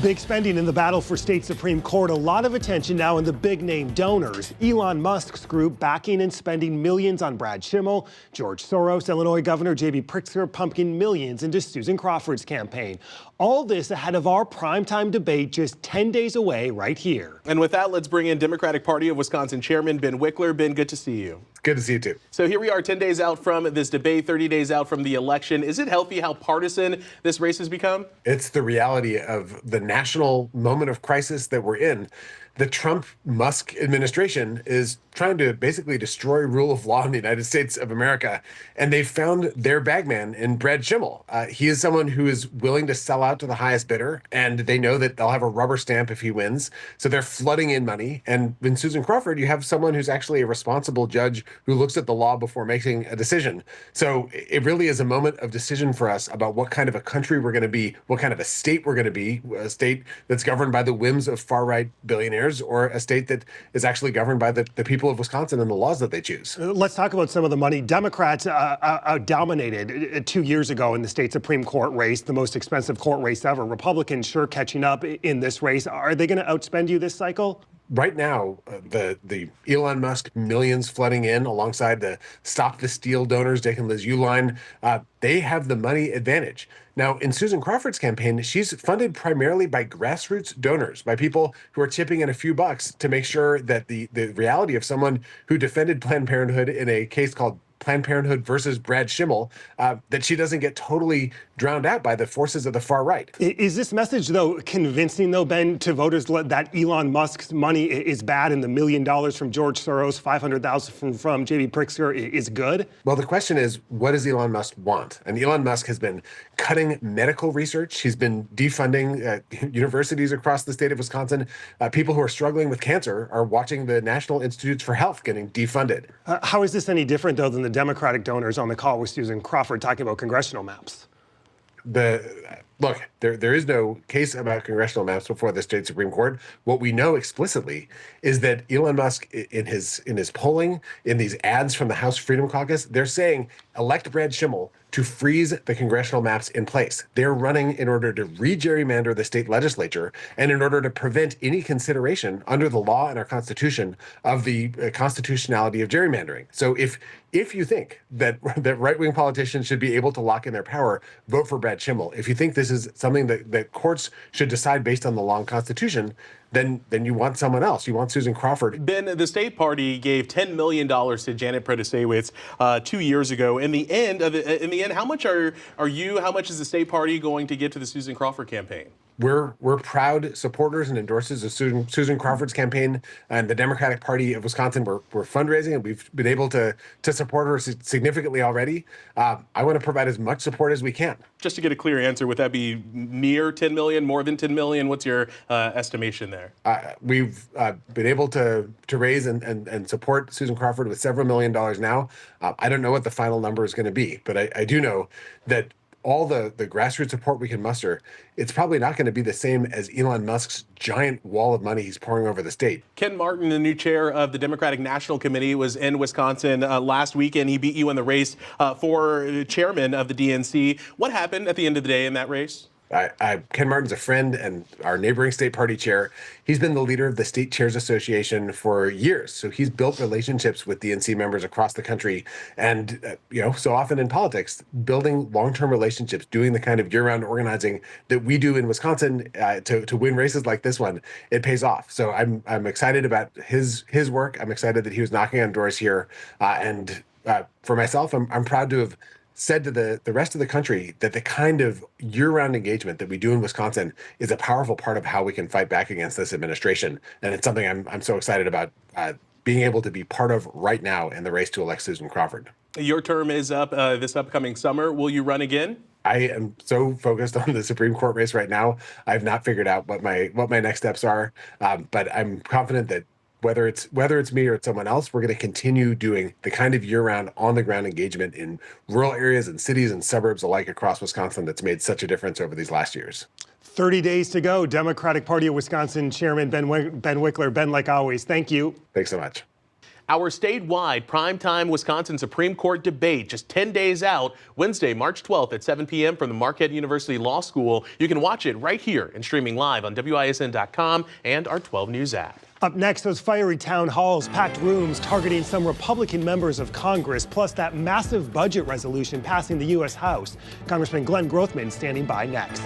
Big spending in the battle for state Supreme Court. A lot of attention now in the big name donors. Elon Musk's group backing and spending millions on Brad Schimmel. George Soros, Illinois Governor J.B. Pritzker pumping millions into Susan Crawford's campaign. All this ahead of our primetime debate just 10 days away right here. And with that, let's bring in Democratic Party of Wisconsin Chairman Ben Wickler. Ben, good to see you. Good to see you too. So here we are 10 days out from this debate, 30 days out from the election. Is it healthy how partisan this race has become? It's the reality of the national moment of crisis that we're in. The Trump-Musk administration is trying to basically destroy rule of law in the United States of America, and they found their bagman in Brad Schimmel. He is someone who is willing to sell out to the highest bidder, and they know that they'll have a rubber stamp if he wins, so they're flooding in money. And in Susan Crawford, you have someone who's actually a responsible judge who looks at the law before making a decision. So it really is a moment of decision for us about what kind of a country we're going to be, what kind of a state we're going to be, a state that's governed by the whims of far-right billionaires, or a state that is actually governed by the people of Wisconsin and the laws that they choose. Let's talk about some of the money. Democrats dominated 2 years ago in the state Supreme Court race, the most expensive court race ever. Republicans sure catching up in this race. Are they going to outspend you this cycle? Right now, the Elon Musk millions flooding in alongside the Stop the Steal donors, Dick and Liz Uihlein, they have the money advantage. Now, in Susan Crawford's campaign, she's funded primarily by grassroots donors, by people who are chipping in a few bucks to make sure that the reality of someone who defended Planned Parenthood in a case called Planned Parenthood versus Brad Schimmel, that she doesn't get totally drowned out by the forces of the far right. Is this message, though, convincing, though, Ben, to voters that Elon Musk's money is bad and the $1 million from George Soros, $500,000 from J.B. Pritzker is good? Well, the question is, what does Elon Musk want? And Elon Musk has been cutting medical research. He's been defunding universities across the state of Wisconsin. People who are struggling with cancer are watching the National Institutes for Health getting defunded. How is this any different, though, than the Democratic donors on the call with Susan Crawford talking about congressional maps? Look, there is no case about congressional maps before the state Supreme Court. What we know explicitly is that Elon Musk, in his polling, in these ads from the House Freedom Caucus, they're saying elect Brad Schimmel to freeze the congressional maps in place. They're running in order to re-gerrymander the state legislature and in order to prevent any consideration under the law and our Constitution of the constitutionality of gerrymandering. So if you think that right-wing politicians should be able to lock in their power, vote for Brad Schimmel. If you think this is something that courts should decide based on the law and Constitution, then you want someone else. You want Susan Crawford. Ben, the state party gave $10 million to Janet Protasewicz 2 years ago. In the end, how much how much is the state party going to give to the Susan Crawford campaign? We're proud supporters and endorsers of Susan Crawford's campaign, and the Democratic Party of Wisconsin. We're fundraising, and we've been able to support her significantly already. I want to provide as much support as we can. Just to get a clear answer, would that be near 10 million, more than 10 million? What's your estimation there? We've been able to raise and support Susan Crawford with several $1 million now. I don't know what the final number is going to be, but I do know that all the grassroots support we can muster, it's probably not going to be the same as Elon Musk's giant wall of money he's pouring over the state. Ken Martin, the new chair of the Democratic National Committee, was in Wisconsin last weekend. He beat you in the race for chairman of the DNC. What happened at the end of the day in that race? Ken Martin's a friend and our neighboring state party chair. He's been the leader of the State Chairs Association for years. So he's built relationships with DNC members across the country. And, so often in politics, building long-term relationships, doing the kind of year-round organizing that we do in Wisconsin to win races like this one, it pays off. So I'm excited about his work. I'm excited that he was knocking on doors here. For myself, I'm proud to have said to the rest of the country that the kind of year-round engagement that we do in Wisconsin is a powerful part of how we can fight back against this administration. And it's something I'm so excited about being able to be part of right now in the race to elect Susan Crawford. Your term is up this upcoming summer. Will you run again? I am so focused on the Supreme Court race right now. I've not figured out what my next steps are, but I'm confident that whether it's me or it's someone else, we're going to continue doing the kind of year-round, on-the-ground engagement in rural areas and cities and suburbs alike across Wisconsin that's made such a difference over these last years. 30 days to go. Democratic Party of Wisconsin Chairman Ben Wickler. Ben, like always, thank you. Thanks so much. Our statewide primetime Wisconsin Supreme Court debate just 10 days out, Wednesday, March 12th at 7 p.m. from the Marquette University Law School. You can watch it right here and streaming live on WISN.com and our 12 News app. Up next, those fiery town halls, packed rooms targeting some Republican members of Congress, plus that massive budget resolution passing the U.S. House. Congressman Glenn Grothman standing by next.